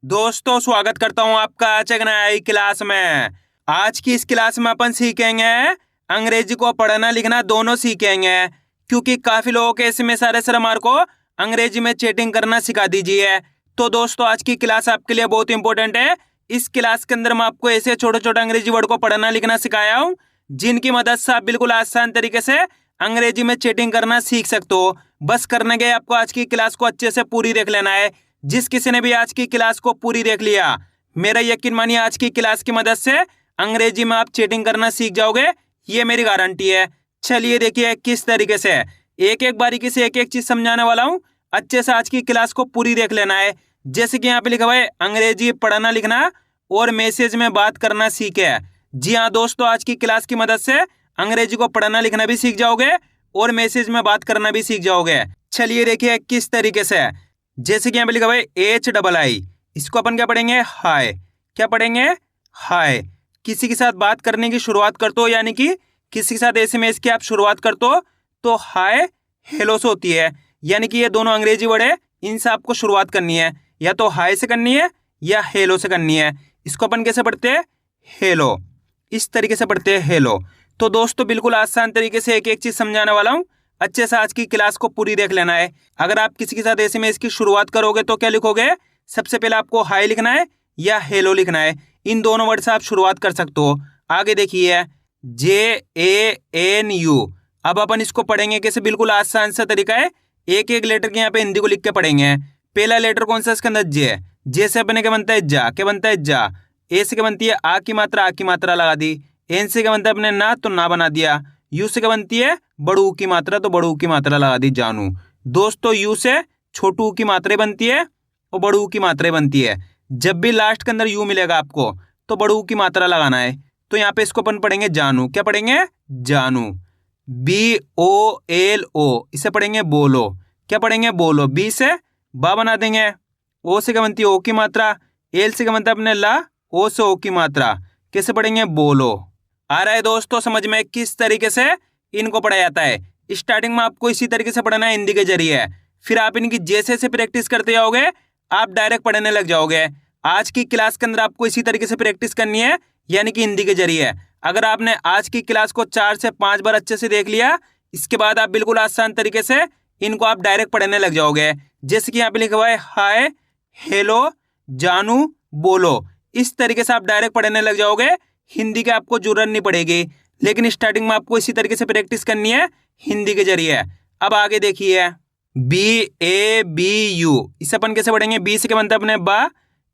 दोस्तों स्वागत करता हूं आपका आज एक नई क्लास में। आज की इस क्लास में अपन सीखेंगे अंग्रेजी को पढ़ना लिखना दोनों सीखेंगे, क्योंकि काफी लोगों के इसमें सारे सर हमारे को अंग्रेजी में चैटिंग करना सिखा दीजिए। तो दोस्तों आज की क्लास आपके लिए बहुत इंपॉर्टेंट है। इस क्लास के अंदर मैं आपको ऐसे छोटे छोटे अंग्रेजी वर्ड को पढ़ना लिखना सिखाया हूँ, जिनकी मदद से आप बिल्कुल आसान तरीके से अंग्रेजी में चैटिंग करना सीख सकते हो। बस करने के आपको आज की क्लास को अच्छे से पूरी देख लेना है। जिस किसी ने भी आज की क्लास को पूरी देख लिया, मेरा यकीन मानिए आज की क्लास की मदद से अंग्रेजी में आप चैटिंग करना सीख जाओगे, ये मेरी गारंटी है। चलिए देखिए किस तरीके से एक एक बारीकी से एक एक चीज समझाने वाला हूँ। अच्छे से आज की क्लास को पूरी देख लेना है। जैसे कि यहाँ पे लिखा हुआ है अंग्रेजी पढ़ना लिखना और मैसेज में बात करना सीखे। जी हाँ दोस्तों, आज की क्लास की मदद से अंग्रेजी को पढ़ना लिखना भी सीख जाओगे और मैसेज में बात करना भी सीख जाओगे। चलिए देखिए किस तरीके से। जैसे कि यहाँ पे लिखा हुआ है HII, इसको अपन क्या पढ़ेंगे? हाय। क्या पढ़ेंगे? हाय। किसी के साथ बात करने की शुरुआत करते हो, यानी कि किसी के साथ SMS की आप शुरुआत करते हो तो हाय हेलो से होती है। यानी कि ये दोनों अंग्रेजी वर्ड है, इनसे आपको शुरुआत करनी है, या तो हाय से करनी है या हेलो से करनी है। इसको अपन कैसे पढ़ते हैं? हेलो। इस तरीके से पढ़ते हैं हेलो। तो दोस्तों बिल्कुल आसान तरीके से एक एक चीज समझाने वाला हूँ। अच्छे से आज की क्लास को पूरी देख लेना है। अगर आप किसी के साथ SMS की शुरुआत करोगे तो क्या लिखोगे? सबसे पहले आपको हाय लिखना है या हेलो लिखना है। इन दोनों वर्ड से आप शुरुआत कर सकते हो। आगे देखिए JANU। अब अपन इसको पढ़ेंगे कैसे? बिल्कुल आसान सा तरीका है। एक एक लेटर के यहाँ पे हिंदी को लिख के पढ़ेंगे। पहला लेटर कौन सा? इसके अंदर जे से अपने क्या बनता है? जा। क्या बनता है? जा। ए से क्या बनती है? आ की मात्रा लगा दी। एन से क्या बनता है अपने? ना, तो ना बना दिया। यू से क्या बनती है? बड़ू की मात्रा, तो बड़ू की मात्रा लगा दी, जानू। दोस्तों यू से छोटू की मात्रा बनती है और बड़ू की मात्रा बनती है। जब भी लास्ट के अंदर यू मिलेगा आपको तो बड़ू की मात्रा लगाना है। तो यहाँ पे इसको अपन पढ़ेंगे जानू। क्या पढ़ेंगे? जानू। BOLO, इसे पढ़ेंगे बोलो। क्या पढ़ेंगे? बोलो। बी से बा बना देंगे। ओ से क्या बनती है? ओ की मात्रा। एल से क्या बनता है अपने? ला। ओ से ओ की मात्रा। कैसे पढ़ेंगे? बोलो। आ रहा है दोस्तों समझ में किस तरीके से इनको पढ़ा जाता है? स्टार्टिंग में आपको इसी तरीके से पढ़ना है हिंदी के जरिए, फिर आप इनकी जैसे से प्रैक्टिस करते जाओगे आप डायरेक्ट पढ़ने लग जाओगे। आज की क्लास के अंदर आपको इसी तरीके से प्रैक्टिस करनी है, यानी कि हिंदी के जरिए। अगर आपने आज की क्लास को 4 से 5 बार अच्छे से देख लिया, इसके बाद आप बिल्कुल आसान तरीके से इनको आप डायरेक्ट पढ़ने लग जाओगे। जैसे कि यहाँ पे लिखा हुआ है हाय हेलो जानू बोलो। इस तरीके से आप डायरेक्ट पढ़ने लग जाओगे, हिंदी की आपको जरूरत नहीं पड़ेगी। लेकिन स्टार्टिंग में आपको इसी तरीके से प्रैक्टिस करनी है हिंदी के जरिए। अब आगे देखिए BABU, इसे अपन कैसे पढ़ेंगे? बी से क्या बनता है अपने? बा।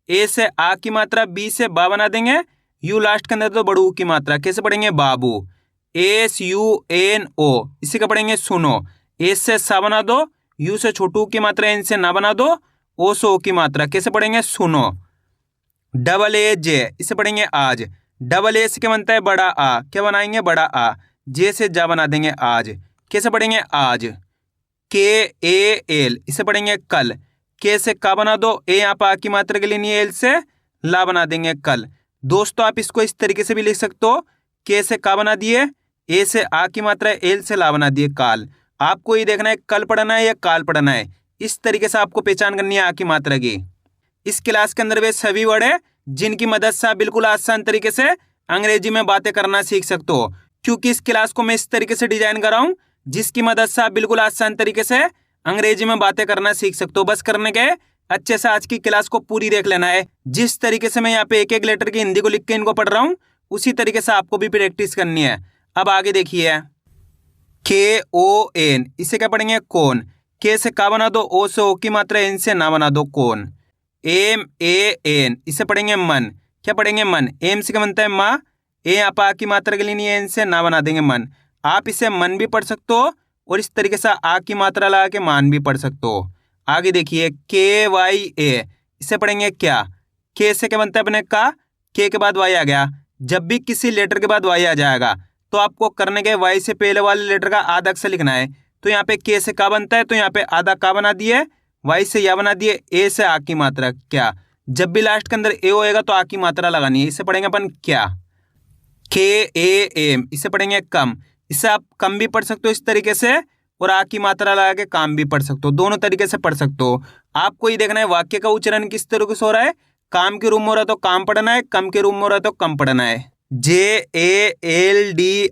ए से आ की मात्रा, बी से बा बना देंगे। यू लास्ट के अंदर तो बड़ू की मात्रा। कैसे पढ़ेंगे? बाबू। SUNO, इसे क्या पढ़ेंगे? सुनो। ए से सा बना दो, यू से छोटू की मात्रा, एन से ना बना दो, ओ से ओ की मात्रा। कैसे पढ़ेंगे? सुनो। AJ, इसे पढ़ेंगे आज। A से क्या बनता है? बड़ा आ। क्या बनाएंगे? बड़ा आ। जे से जा बना देंगे आज। कैसे पढ़ेंगे? आज। KAL, इसे पढ़ेंगे कल। के से का बना दो, ए यहाँ पर आ की मात्रा के लिए नहीं, एल से ला बना देंगे कल। दोस्तों आप इसको इस तरीके से भी लिख सकते हो, के से का बना दिए, ए से आ की मात्रा, एल से ला बना दिए काल। आपको ये देखना है कल पढ़ना है या काल पढ़ना है। इस तरीके से आपको पहचान करनी है आ की मात्रा की। इस क्लास के अंदर वे सभी वर्ड है जिनकी मदद से आप बिल्कुल आसान तरीके से अंग्रेजी में बातें करना सीख सकते हो, क्योंकि इस क्लास को मैं इस तरीके से डिजाइन कर रहा हूँ जिसकी मदद से आप बिल्कुल आसान तरीके से अंग्रेजी में बातें करना सीख सकते हो। बस करने के अच्छे से आज की क्लास को पूरी देख लेना है। जिस तरीके से मैं यहाँ पे एक एक लेटर की हिंदी को लिख के इनको पढ़ रहा हूँ, उसी तरीके से आपको भी प्रैक्टिस करनी है। अब आगे देखिए KON, इसे क्या पढ़ेंगे? कौन। के से का बना दो, ओ से ओ की मात्रा, एन से ना बना दो, कौन। MAN, इसे पढ़ेंगे मन। क्या पढ़ेंगे? मन। एम से क्या बनता है? माँ। ए यहाँ पर आ की मात्रा के लिए नहीं है, एन से ना बना देंगे मन। आप इसे मन भी पढ़ सकते हो और इस तरीके से आ की मात्रा लगा के मान भी पढ़ सकते हो। आगे देखिए KYA, इसे पढ़ेंगे क्या। के से क्या बनता है अपने? का। के बाद वाई आ गया। जब भी किसी लेटर के बाद वाई आ जाएगा तो आपको करने के वाई से पहले वाले लेटर का आधा अक्षर लिखना है। तो यहाँ पे के से का बनता है, तो यहाँ पे आधा का बना दिए, वाई से या बना दिए, ए से आ की मात्रा क्या। जब भी लास्ट के अंदर ए होएगा तो आ की मात्रा लगानी है। इसे पढ़ेंगे अपन क्या। KAM, इसे पढ़ेंगे कम। इसे आप कम भी पढ़ सकते हो इस तरीके से, और आ की मात्रा लगा के काम भी पढ़ सकते हो। दोनों तरीके से पढ़ सकते हो। आपको ये देखना है वाक्य का उच्चारण किस तरीके से हो रहा है, काम के रूप में हो रहा है तो काम पढ़ना है, कम के रूप में हो रहा है तो कम पढ़ना है। JALDI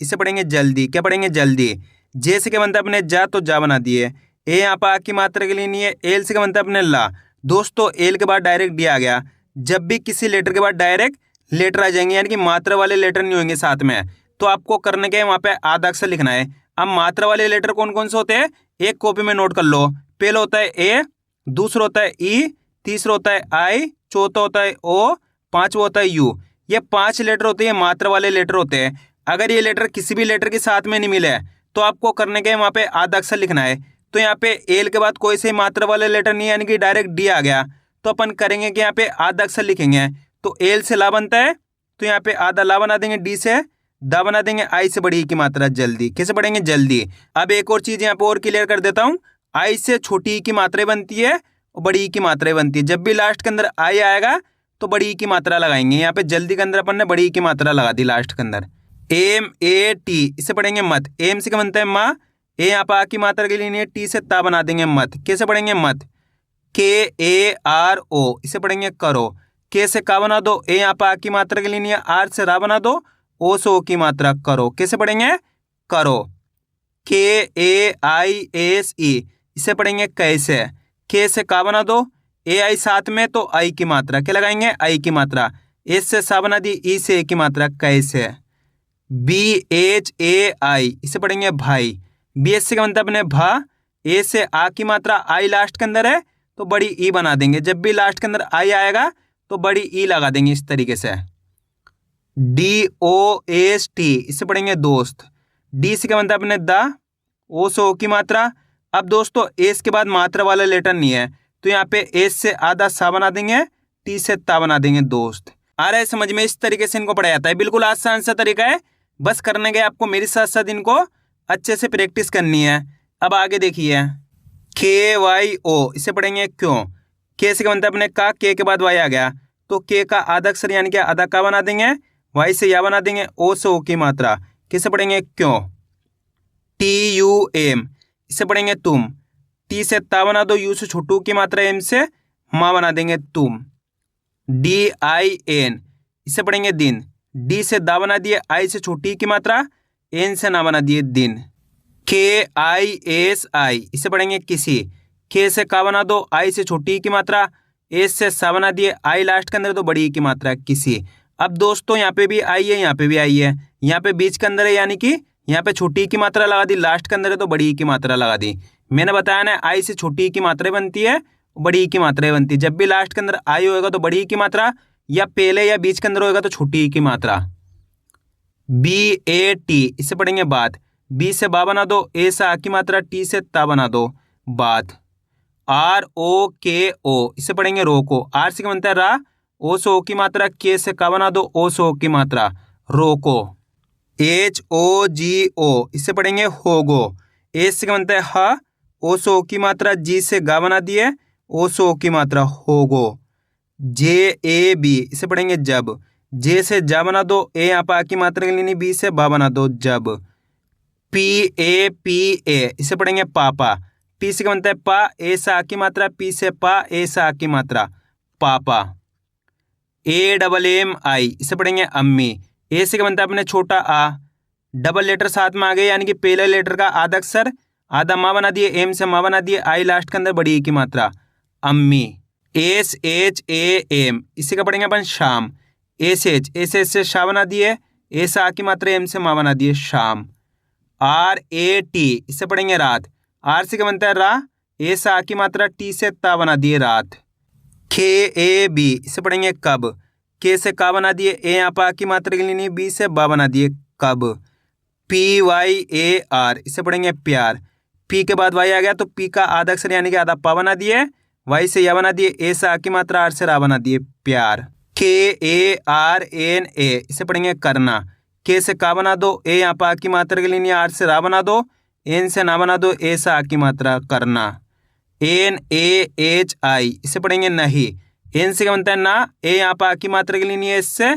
इसे पढ़ेंगे जल्दी। क्या पढ़ेंगे? जल्दी। जे से क्या बनता है अपने जा, तो जा बना दिए। ए यहाँ पर आ की मात्रा के लिए नहीं है। एल से क्या बनता है अपने ला। दोस्तों एल के बाद डायरेक्ट डी आ गया। जब भी किसी लेटर के बाद डायरेक्ट लेटर आ जाएंगे यानी कि मात्रा वाले लेटर नहीं होंगे साथ में, तो आपको करने के वहाँ पे आधा अक्षर लिखना है। अब मात्रा वाले लेटर कौन कौन से होते हैं, एक कॉपी में नोट कर लो। पहला होता है ए, दूसरा होता है ई, तीसरा होता है आई, चौथा होता है ओ, पांचवा होता है यू। ये 5 लेटर होते हैं, मात्रा वाले लेटर होते हैं। अगर ये लेटर किसी भी लेटर के साथ में नहीं मिले तो आपको करने के वहाँ पे आधा अक्षर लिखना है। तो यहाँ पे एल के बाद कोई से मात्रा वाले लेटर नहीं यानी कि डायरेक्ट डी आ गया, तो अपन करेंगे कि यहाँ पे आधा अक्षर लिखेंगे। तो एल से ला बनता है, तो यहाँ पे आधा ला बना देंगे, डी से दा बना देंगे, आई से बड़ी ई की मात्रा जल्दी। कैसे पढ़ेंगे? जल्दी। अब एक और चीज यहाँ पे और क्लियर कर देता हूँ, आई से छोटी ई की मात्रा बनती है और बड़ी ई की मात्रा बनती है। जब भी लास्ट के अंदर आई आएगा तो बड़ी ई की मात्रा लगाएंगे। यहाँ पे जल्दी के अंदर अपन ने बड़ी ई की मात्रा लगा दी लास्ट के अंदर। MAT इसे पढ़ेंगे मत। एम से क्या बनता है माँ, ए यहाँ पर आ की मात्रा के लिए नहीं है, टी से ता बना देंगे मत। कैसे पढ़ेंगे? मत। KARO इसे पढ़ेंगे करो। के से का बना दो, ए यहाँ पर आ की मात्रा के लिए नहीं है, आर से रा बना दो, ओ से ओ की मात्रा करो। कैसे पढ़ेंगे? करो। KAISE इसे पढ़ेंगे कैसे। के से का बना दो, ए आई साथ में तो आई की मात्रा क्या लगाएंगे, आई की मात्रा। एस से सा बना दी, ई से ए की मात्रा कैसे। BHAI इसे पढ़ेंगे भाई। BH से क्या बनता है अपने भा, ए से आ की मात्रा आई लास्ट के अंदर है तो बड़ी ई बना देंगे। जब भी लास्ट के अंदर आई आएगा तो बड़ी ई लगा देंगे इस तरीके से। DOST इसे पढ़ेंगे दोस्त। डी से क्या बनता है अपने दा, ओ से ओ की मात्रा। अब दोस्तों एस के बाद मात्रा वाला लेटर नहीं है तो यहाँ पे एस से आधा सा बना देंगे, टी से ता बना देंगे दोस्त। आ रहा है समझ में? इस तरीके से इनको पढ़ा जाता है। बिल्कुल आसान सा तरीका है, बस करने के आपको मेरे साथ साथ इनको अच्छे से प्रैक्टिस करनी है। अब आगे देखिए, KYO इसे पढ़ेंगे क्यों। के से क्या बनता है अपने का, के के बाद वाई आ गया तो के का आधा अक्षर यानी कि आधा का बना देंगे, वाई से या बना देंगे, ओ से ओ की मात्रा। किसे पढ़ेंगे? क्यों। TUM इसे पढ़ेंगे तुम। टी से ता बना दो, यू से छोटू की मात्रा, एम से माँ बना देंगे तुम। DIN इसे पढ़ेंगे दिन। डी से दा बना दिए, आई से छोटी की मात्रा, एन से ना बना दिए दिन। KISI इसे पढ़ेंगे किसी। के से का बना दो, आई से छोटी की मात्रा, एस से सा बना दिए, आई लास्ट के अंदर तो बड़ी की मात्रा किसी। अब दोस्तों यहाँ पे भी आई है, यहाँ पे भी आई है, यहाँ पे बीच के अंदर है यानी कि यहाँ पे छोटी की मात्रा लगा दी, लास्ट के अंदर है तो बड़ी की मात्रा लगा दी। मैंने बताया ना आई से छोटी की मात्रा बनती है, बड़ी की मात्रा बनती है। जब भी लास्ट के अंदर आई होएगा तो बड़ी की मात्रा, या पहले या बीच के अंदर होएगा तो छोटी की मात्रा। BAT इसे पढ़ेंगे बात। बी से बा बना दो, ए से आ की मात्रा, टी से ता बना दो बात। ROKO इसे पढ़ेंगे रोको। आर से क्या बनता है रा, ओ से ओ की मात्रा, के से का बना दो, ओ से ओ की मात्रा रोको। HOGO इसे पढ़ेंगे होगो। ए से क्या बनता है हा, ओ से ओ की मात्रा, जी से गा बना दिए, ओ से ओ की मात्रा होगो। JAB इसे पढ़ेंगे जब। जे से जा बना दो, ए यहाँ पर आ की मात्रा के लिए नहीं, बी से बा बना दो जब। PAPA इसे पढ़ेंगे पापा। पी से क्या बनता है पा, ए से आ की मात्रा, पी से पा, ए से आ की मात्रा पापा। AMMI इसे पढ़ेंगे अम्मी। ए से क्या बनता है अपने छोटा आ, डबल लेटर साथ में आ गए यानी कि पहले लेटर का आधा अक्षर, आधा माँ बना दिए, एम से माँ बना दिए, आई लास्ट के अंदर बड़ी की मात्रा अम्मी। SHAM इसे क्या पढ़ेंगे अपन शाम। SH से शाह बना दिए, ए से आ की मात्रा, एम से माँ बना दिए शाम। RAT इसे पढ़ेंगे रात। आर से क्या बनता है रा, ए से आ की मात्रा, टी से ता बना दिए रात। KAB इसे पढ़ेंगे कब। के से का बना दिए, ए यहाँ पर आ की मात्रा के लिए नहीं, बी से बा बना दिए कब। PYAR इसे पढ़ेंगे प्यार। पी के बाद वाई आ गया तो पी का आधा अक्षर यानी कि आधा पा बना दिए, वाई से या बना दिए, ए से आ की मात्रा, आर से रा बना दिए प्यार। KARNA इसे पढ़ेंगे करना। के से का बना दो, ए यहाँ पर आ की मात्रा के लिए नहीं, आर से रा बना दो, एन से ना बना दो, ए से आ की मात्रा करना। NAHI इसे पढ़ेंगे नहीं। एन से क्या बनता है ना, ए यहाँ पर आ की मात्रा के लिए नहीं है, इससे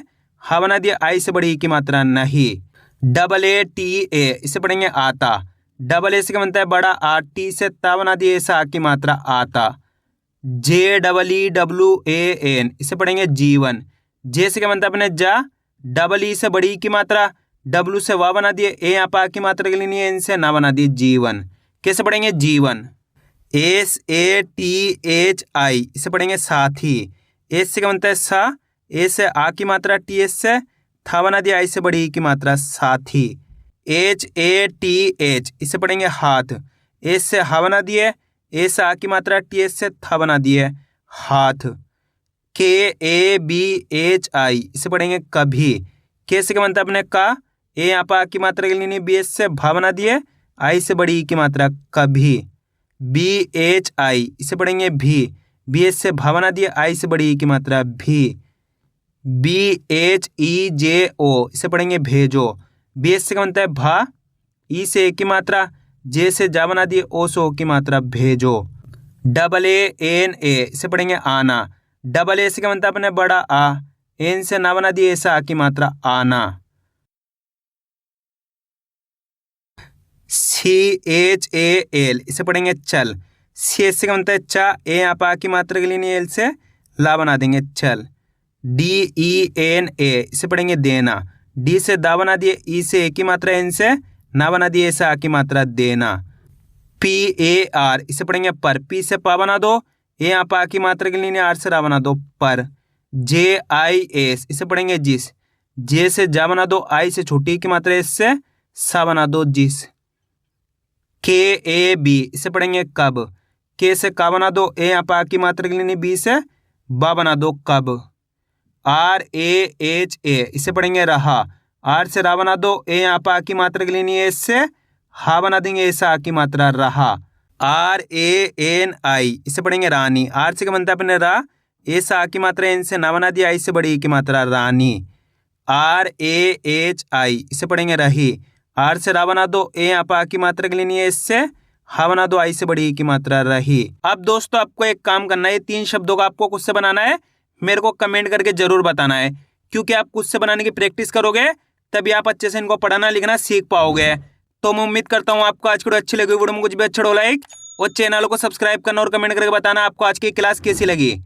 हा बना दिया, आई से बड़ी की मात्रा नहीं। AATA इसे पढ़ेंगे आता। डबल ए से क्या बनता है बड़ा आ, टी से ता बना दिए, ए से आ की मात्रा आता। JEEWAN, इसे पढ़ेंगे जीवन। जे से क्या बनता है अपने जा, डबल ई से बड़ी की मात्रा, डब्लू से वाह बना दिए, ए यहाँ पा की मात्रा के लिए नहीं है, इनसे ना बना दिए जीवन। कैसे पढ़ेंगे जीवन। SATHI, इसे पढ़ेंगे साथी। एस से क्या बनता है सा, ए से आ की मात्रा, TH से था बना दिया, आई से बड़ी ई की मात्रा साथी। HATH, इसे पढ़ेंगे हाथ। एस से हा बना दिए, ए से आ की मात्रा, TH से था बना दिए हाथ। KABHI, इसे पढ़ेंगे कभी। के से क्या बनता है अपने का, ए यहाँ पर आ की मात्रा के लिए नहीं, BH से भा बना दिए, आई से बड़ी ई की मात्रा कभी। BHI, इसे पढ़ेंगे भी। BH से भा बना दिए, आई से बड़ी ई की मात्रा भी। BHEJO, इसे पढ़ेंगे भेजो। BH से क्या बनता है भा, ई से ए की मात्रा, जे से जा बना दिए, ओ से ओ की मात्रा भेजो। AANA, इसे पढ़ेंगे आना। डबल ए से क्या बनता है अपने बड़ा आ, एन से ना बना दिए, ऐसा आ की मात्रा आना। CHAL, इसे पढ़ेंगे चल। CH से क्या बनता है चा, ए यहाँ पर आ की मात्रा के लिए नहीं, एल से ला बना देंगे चल। DENA, इसे पढ़ेंगे देना। डी से दा बना दिए, ई से ए की मात्रा, एन से ना बना दिए, ऐसा आ की मात्रा देना। PAR, इसे पढ़ेंगे पर। पी से पा बना दो, ए यहाँ पा की मात्रा के लिए नहीं, आर से रा बना दो पर। JIS, इसे पढ़ेंगे जिस। जे से जा बना दो, आई से छोटी की मात्रा, एस से सा बना दो जिस। KAB, इसे पढ़ेंगे कब। के से का बना दो, ए यहाँ पा की मात्रा के लिए नहीं, बी से बा बना दो कब। RAHA, इसे पढ़ेंगे रहा। आर से रा बना दो, ए यहाँ पा की मात्रा के लिए नहीं, एस से हा बना देंगे, ऐसा आ की मात्रा रहा। RANI, इसे पढ़ेंगे रानी। आर से क्या बनता है अपने रा, ऐसा आ की मात्रा, एन से ना बना दिया, आई से बड़ी ई की मात्रा रानी। RAHI, इसे पढ़ेंगे रही। आर से रा बना दो, ए यहाँ पा की मात्रा के लिए नहीं है, इससे हा बना दो, आई से बड़ी ई की मात्रा रही। अब दोस्तों आपको एक काम करना है, 3 शब्दों का आपको खुद से बनाना है, मेरे को कमेंट करके जरूर बताना है, क्योंकि आप खुद से बनाने की प्रैक्टिस करोगे तभी आप अच्छे से इनको पढ़ना लिखना सीख पाओगे। तो मैं उम्मीद करता हूँ आपको आज की वीडियो अच्छी लगी। वीडियो में कुछ भी अच्छा हो लाइक और चैनल को सब्सक्राइब करना और कमेंट करके बताना आपको आज की क्लास कैसी लगी।